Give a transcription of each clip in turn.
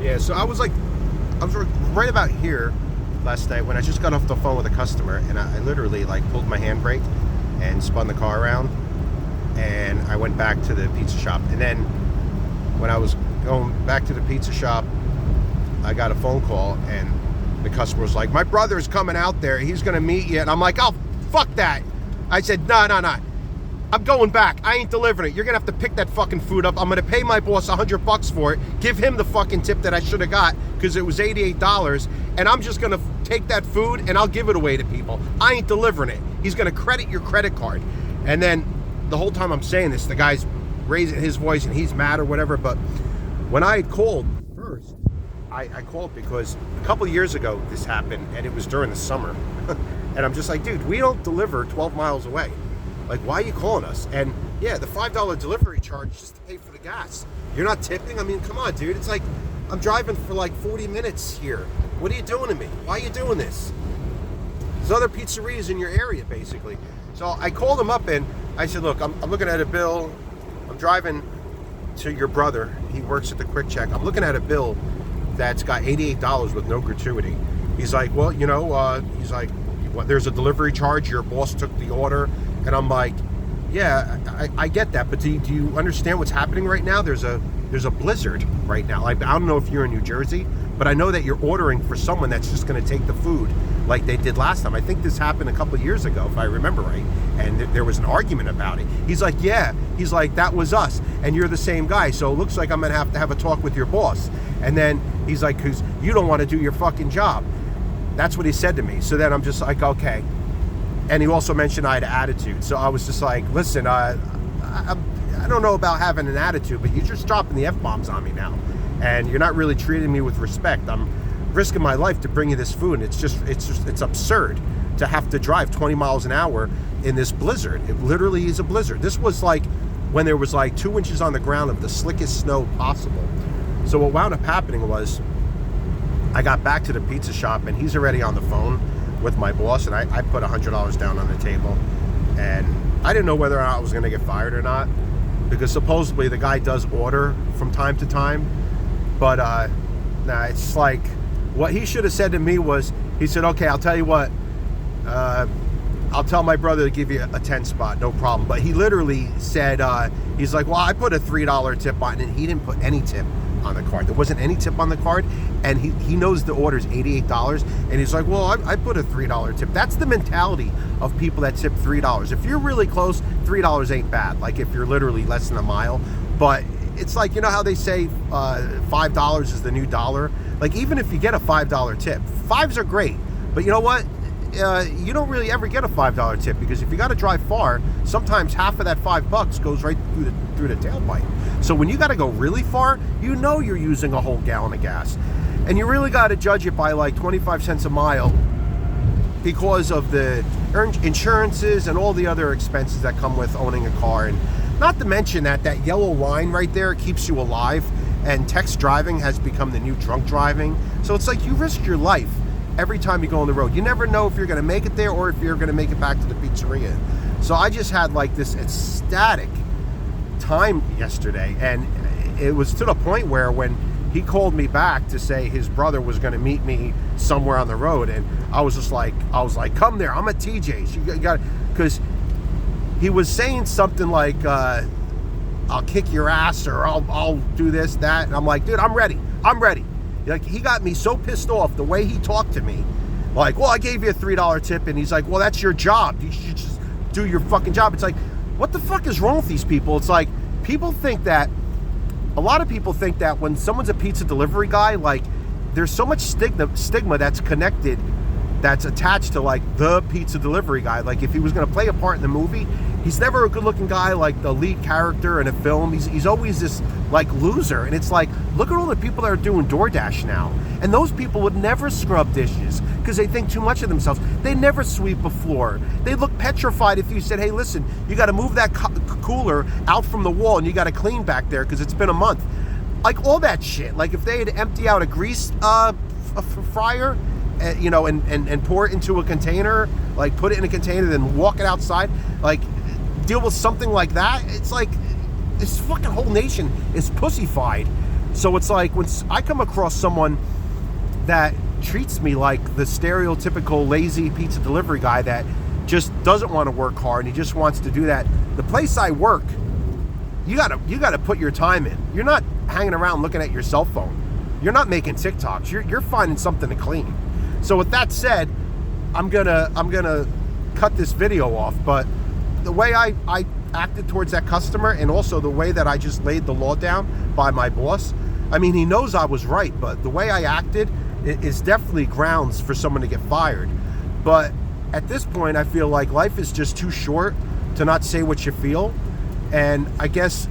Yeah, so I was right about here last night when I just got off the phone with a customer, and I literally like pulled my handbrake and spun the car around, and I went back to the pizza shop. And then when I was going back to the pizza shop, I got a phone call, and the customer was like, "My brother's coming out there. He's gonna meet you." And I'm like, "Oh, fuck that." I said, No. I'm going back. I ain't delivering it. You're gonna have to pick that fucking food up. I'm gonna pay my boss $100 for it. Give him the fucking tip that I should have got because it was $88, and I'm just gonna take that food and I'll give it away to people. I ain't delivering it. He's gonna credit your credit card. And then the whole time I'm saying this, the guy's raising his voice and he's mad or whatever. But when I had called first, I called because a couple of years ago this happened, and it was during the summer. And I'm just like, dude, we don't deliver 12 miles away. Like, why are you calling us? And yeah, the $5 delivery charge just to pay for the gas. You're not tipping? I mean, come on, dude. It's like, I'm driving for like 40 minutes here. What are you doing to me? Why are you doing this? There's other pizzerias in your area, basically. So I called him up and I said, look, I'm looking at a bill. I'm driving to your brother. He works at the Quick Check. I'm looking at a bill that's got $88 with no gratuity. He's like, well, he's like, well, there's a delivery charge. Your boss took the order. And I'm like, yeah, I get that, but do you understand what's happening right now? There's a blizzard right now. Like, I don't know if you're in New Jersey, but I know that you're ordering for someone that's just going to take the food like they did last time. I think this happened a couple of years ago, if I remember right, and there was an argument about it. He's like, yeah. He's like, that was us, and you're the same guy, so it looks like I'm going to have a talk with your boss. And then he's like, because you don't want to do your fucking job. That's what he said to me. So then I'm just like, okay. And he also mentioned I had an attitude. So I was just like, listen, I don't know about having an attitude, but you're just dropping the F-bombs on me now. And you're not really treating me with respect. I'm risking my life to bring you this food. And it's absurd to have to drive 20 miles an hour in this blizzard. It literally is a blizzard. This was like when there was like 2 inches on the ground of the slickest snow possible. So what wound up happening was I got back to the pizza shop and he's already on the phone with my boss, and I put $100 down on the table, and I didn't know whether or not I was going to get fired or not, because supposedly the guy does order from time to time, but it's like, what he should have said to me was, he said, okay, I'll tell you what, I'll tell my brother to give you a 10 spot, no problem. But he literally said, he's like, well, I put a $3 tip on it, and he didn't put any tip on the card. There wasn't any tip on the card, and he knows the order's $88, and he's like, well, I put a $3 tip. That's the mentality of people that tip $3. If you're really close, $3 ain't bad, like if you're literally less than a mile. But it's like, you know how they say $5 is the new dollar? Like, even if you get a $5 tip, fives are great, but you know what? You don't really ever get a $5 tip, because if you got to drive far, sometimes half of that $5 goes right through the tailpipe. So when you got to go really far, you know you're using a whole gallon of gas, and you really got to judge it by like 25 cents a mile because of the insurances and all the other expenses that come with owning a car. And not to mention that yellow line right there keeps you alive, and text driving has become the new drunk driving. So it's like you risk your life every time you go on the road. You never know if you're going to make it there or if you're going to make it back to the pizzeria. So I just had like this ecstatic time yesterday, and it was to the point where when he called me back to say his brother was going to meet me somewhere on the road, and I was like, come there, I'm at TJ's. You got, because he was saying something like, I'll kick your ass, or I'll do this, that, and I'm like, dude, I'm ready. Like, he got me so pissed off the way he talked to me. Like, well, I gave you a $3 tip, and he's like, well, that's your job. You should just do your fucking job. It's like, what the fuck is wrong with these people? It's like, a lot of people think that when someone's a pizza delivery guy, like, there's so much stigma that's connected, that's attached to like the pizza delivery guy. Like, if he was going to play a part in the movie, he's never a good-looking guy like the lead character in a film. He's always this like loser. And it's like, look at all the people that are doing DoorDash now, and those people would never scrub dishes because they think too much of themselves. They never sweep a floor. They look petrified if you said, hey, listen, you got to move that cooler out from the wall and you got to clean back there because it's been a month. Like, all that shit. Like, if they had to empty out a grease fryer, and pour it into a container, like put it in a container, then walk it outside, like deal with something like that. It's like this fucking whole nation is pussyfied So it's like when I come across someone that treats me like the stereotypical lazy pizza delivery guy that just doesn't want to work hard and he just wants to do that. The place I work, you gotta put your time in. You're not hanging around looking at your cell phone. You're not making TikToks. You're finding something to clean. So with that said, I'm gonna cut this video off. But the way I acted towards that customer, and also the way that I just laid the law down by my boss, I mean, he knows I was right, but the way I acted is definitely grounds for someone to get fired. But at this point, I feel like life is just too short to not say what you feel. And I guess,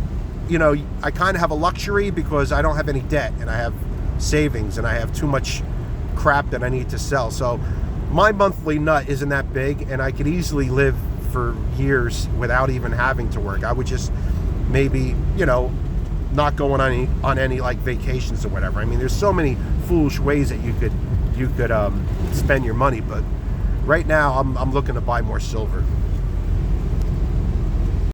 you know, I kind of have a luxury because I don't have any debt and I have savings and I have too much crap that I need to sell. So my monthly nut isn't that big, and I could easily live for years without even having to work. I would just maybe, you know, not going on any like vacations or whatever. I mean, there's so many foolish ways that you could spend your money, but right now I'm looking to buy more silver.